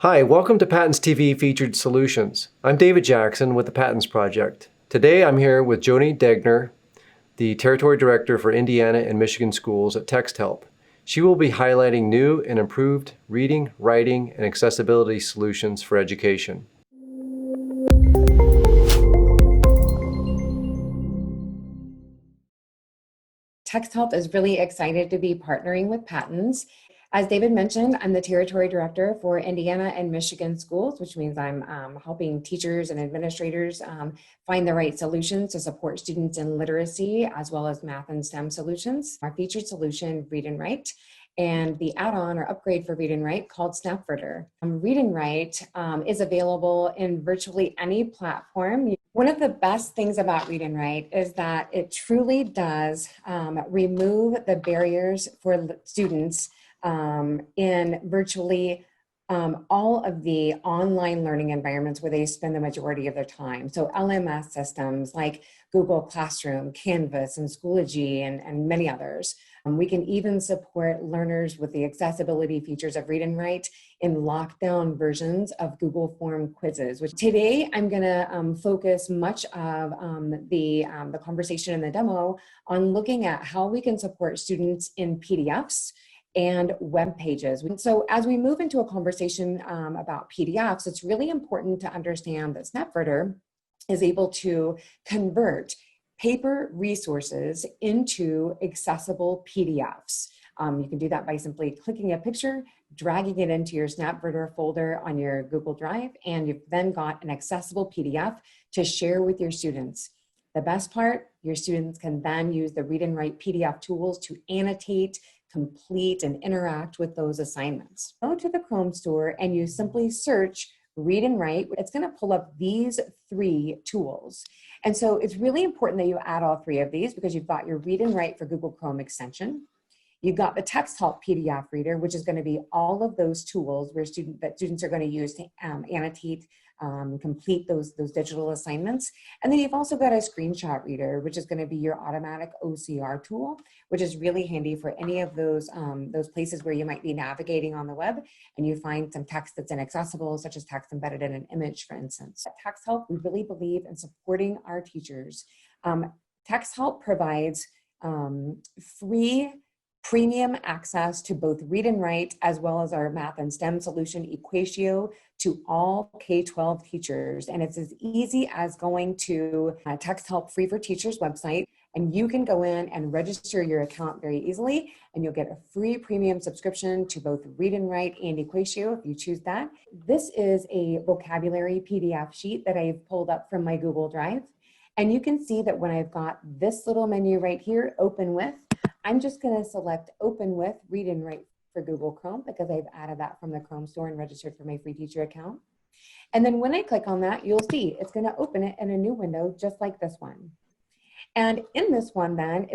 Hi, welcome to Patents TV Featured Solutions. I'm David Jackson with the Patents Project. Today I'm here with Joni Degner, the Territory Director for Indiana and Michigan Schools at Texthelp. She will be highlighting new and improved reading, writing, and accessibility solutions for education. Texthelp is really excited to be partnering with Patents. As David mentioned, I'm the Territory Director for Indiana and Michigan Schools, which means I'm helping teachers and administrators find the right solutions to support students in literacy, as well as math and STEM solutions. Our featured solution, Read and Write, and the add-on or upgrade for Read and Write called Snapverter. Read and Write is available in virtually any platform. One of the best things about Read and Write is that it truly does remove the barriers for students in virtually all of the online learning environments where they spend the majority of their time. So LMS systems like Google Classroom, Canvas, and Schoology, and many others. We can even support learners with the accessibility features of Read and Write in lockdown versions of Google Form quizzes. Which today I'm going to focus much of the conversation in the demo on looking at how we can support students in PDFs and web pages. So as we move into a conversation about PDFs, it's really important to understand that Snapverter is able to convert paper resources into accessible PDFs. You can do that by simply clicking a picture, dragging it into your Snapverter folder on your Google Drive, and you've then got an accessible PDF to share with your students. The best part, your students can then use the Read and Write PDF tools to annotate, complete, and interact with those assignments. Go to the Chrome store and you simply search Read and Write. It's going to pull up these three tools. And so it's really important that you add all three of these because you've got your Read and Write for Google Chrome extension. You've got the Texthelp PDF Reader, which is going to be all of those tools where students are going to use to annotate, complete those digital assignments. And then you've also got a screenshot reader, which is going to be your automatic OCR tool, which is really handy for any of those places where you might be navigating on the web and you find some text that's inaccessible, such as text embedded in an image, for instance. At Texthelp, we really believe in supporting our teachers. Texthelp provides free premium access to both Read and Write as well as our math and STEM solution EquatIO to all K-12 teachers. And it's as easy as going to Texthelp Free for Teachers website, and you can go in and register your account very easily, and you'll get a free premium subscription to both Read and Write and EquatIO if you choose that. This is a vocabulary PDF sheet that I've pulled up from my Google Drive. And you can see that when I've got this little menu right here, Open With, I'm just going to select Open With Read and Write for Google Chrome because I've added that from the Chrome store and registered for my free teacher account. And then when I click on that, you'll see it's going to open it in a new window just like this one. And in this one then,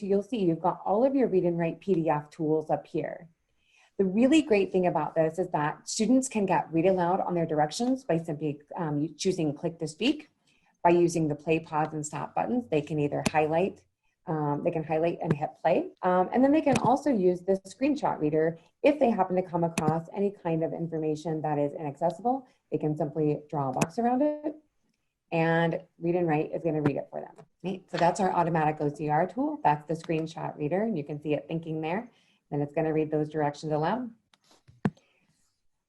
you'll see you've got all of your Read and Write PDF tools up here. The really great thing about this is that students can get read aloud on their directions by simply choosing Click to Speak. By using the play, pause, and stop buttons, they can either highlight and hit play. And then they can also use this screenshot reader if they happen to come across any kind of information that is inaccessible. They can simply draw a box around it and Read and Write is going to read it for them. Right? So that's our automatic OCR tool. That's the screenshot reader, and you can see it thinking there. Then it's going to read those directions aloud.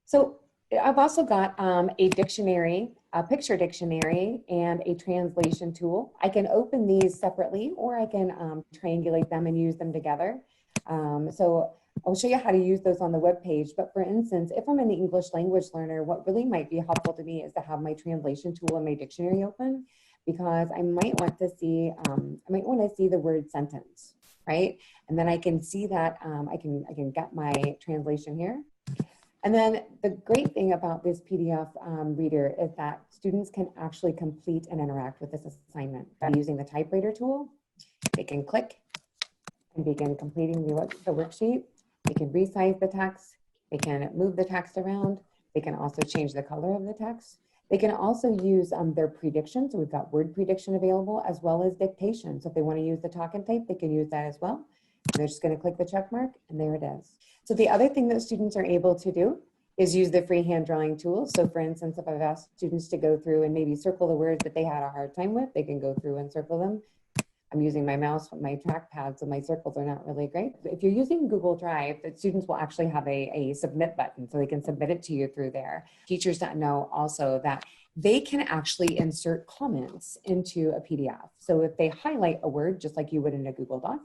So I've also got a dictionary, a picture dictionary, and a translation tool. I can open these separately, or I can triangulate them and use them together. So I'll show you how to use those on the web page. But for instance, if I'm an English language learner, what really might be helpful to me is to have my translation tool and my dictionary open, because I might want to see the word sentence, right? And then I can see that I can get my translation here. And then the great thing about this PDF reader is that students can actually complete and interact with this assignment by using the Typewriter Tool. They can click and begin completing the worksheet. They can resize the text. They can move the text around. They can also change the color of the text. They can also use their prediction. So we've got word prediction available as well as dictation. So if they want to use the talk and type, they can use that as well. They're just going to click the check mark and there it is. So the other thing that students are able to do is use the freehand drawing tool. So for instance, if I've asked students to go through and maybe circle the words that they had a hard time with, they can go through and circle them. I'm using my mouse with my trackpad, so my circles are not really great. If you're using Google Drive, the students will actually have a submit button, so they can submit it to you through there. Teachers that know also that they can actually insert comments into a PDF. So if they highlight a word, just like you would in a Google Doc,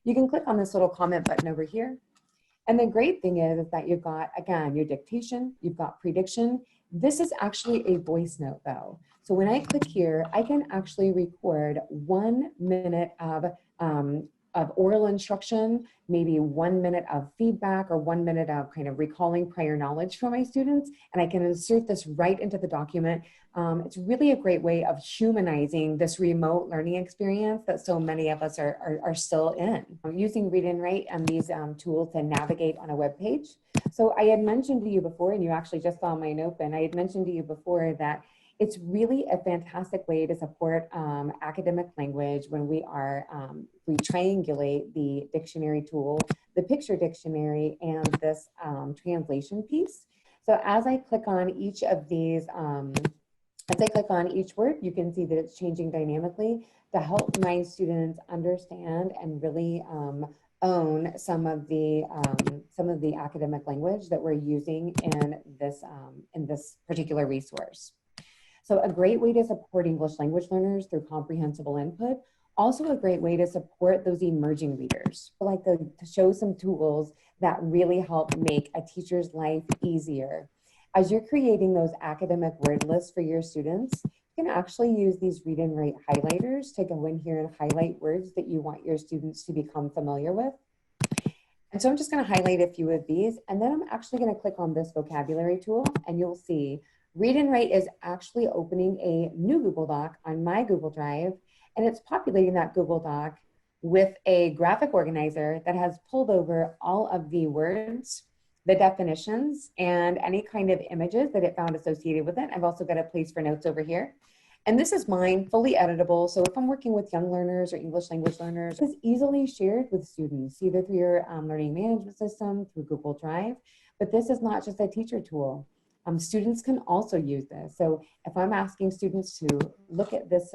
you can click on this little comment button over here. And the great thing is that you've got, again, your dictation, you've got prediction. This is actually a voice note though. So when I click here, I can actually record 1 minute of oral instruction, maybe 1 minute of feedback or 1 minute of kind of recalling prior knowledge for my students. And I can insert this right into the document. It's really a great way of humanizing this remote learning experience that so many of us are still in. I'm using Read and Write and these tools to navigate on a web page. So I had mentioned to you before, and you actually just saw mine open, I had mentioned to you before that it's really a fantastic way to support academic language when we triangulate the dictionary tool, the picture dictionary, and this translation piece. So as I click on each of these, as I click on each word, you can see that it's changing dynamically to help my students understand and really own some of the academic language that we're using in this particular resource. So a great way to support English language learners through comprehensible input, also a great way to support those emerging readers. I like to show some tools that really help make a teacher's life easier. As you're creating those academic word lists for your students, you can actually use these Read and Write highlighters to go in here and highlight words that you want your students to become familiar with. And so I'm just going to highlight a few of these, and then I'm actually going to click on this vocabulary tool, and you'll see Read and Write is actually opening a new Google Doc on my Google Drive, and it's populating that Google Doc with a graphic organizer that has pulled over all of the words, the definitions, and any kind of images that it found associated with it. I've also got a place for notes over here. And this is mine, fully editable. So if I'm working with young learners or English language learners, it's easily shared with students, either through your learning management system, through Google Drive. But this is not just a teacher tool. Students can also use this. So if I'm asking students to look at this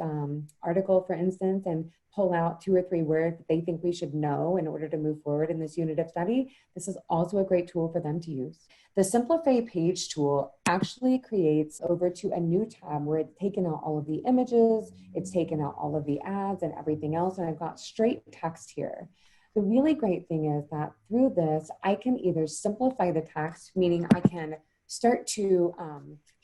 article, for instance, and pull out 2 or 3 words that they think we should know in order to move forward in this unit of study, this is also a great tool for them to use. The Simplify Page tool actually creates over to a new tab where it's taken out all of the images, it's taken out all of the ads and everything else, and I've got straight text here. The really great thing is that through this, I can either simplify the text, meaning I can start to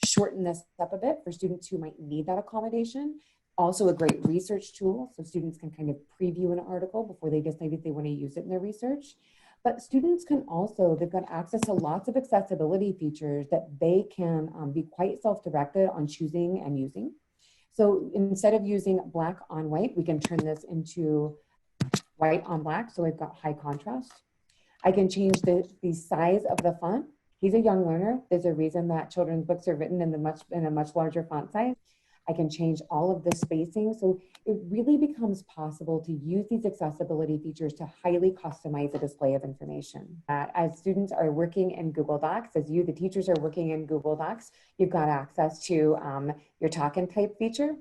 shorten this up a bit for students who might need that accommodation. Also a great research tool, so students can kind of preview an article before they decide if they want to use it in their research. But students can also, they've got access to lots of accessibility features that they can be quite self-directed on choosing and using. So instead of using black on white, we can turn this into white on black, so we've got high contrast. I can change the size of the font. He's a young learner. There's a reason that children's books are written in a much larger font size. I can change all of the spacing. So it really becomes possible to use these accessibility features to highly customize the display of information. As students are working in Google Docs, as you, the teachers, are working in Google Docs, you've got access to your talk and type feature.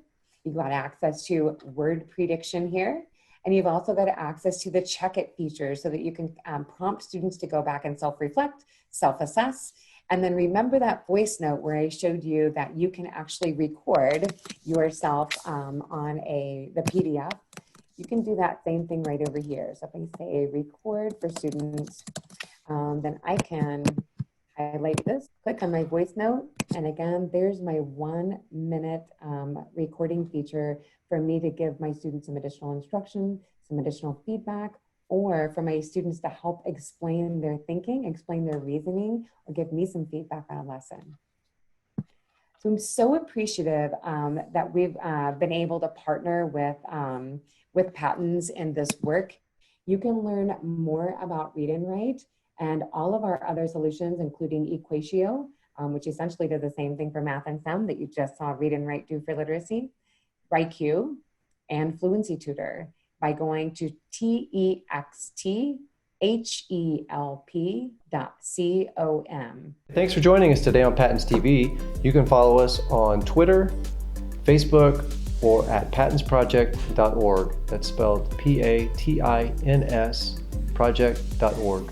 You've got access to word prediction here. And you've also got access to the check it feature so that you can prompt students to go back and self-reflect, self-assess, and then remember that voice note where I showed you that you can actually record yourself on the PDF. You can do that same thing right over here. So if I say record for students, then I can highlight this, click on my voice note, and again, there's my 1 minute recording feature for me to give my students some additional instruction, some additional feedback, or for my students to help explain their thinking, explain their reasoning, or give me some feedback on a lesson. So I'm so appreciative that we've been able to partner with Patents in this work. You can learn more about Read and Write and all of our other solutions, including EquatIO, which essentially does the same thing for math and sound that you just saw Read and Write do for literacy, WriteQ, and Fluency Tutor by going to HELP.com. Thanks for joining us today on Patents TV. You can follow us on Twitter, Facebook, or at patentsproject.org. That's spelled P-A-T-I-N-S project.org.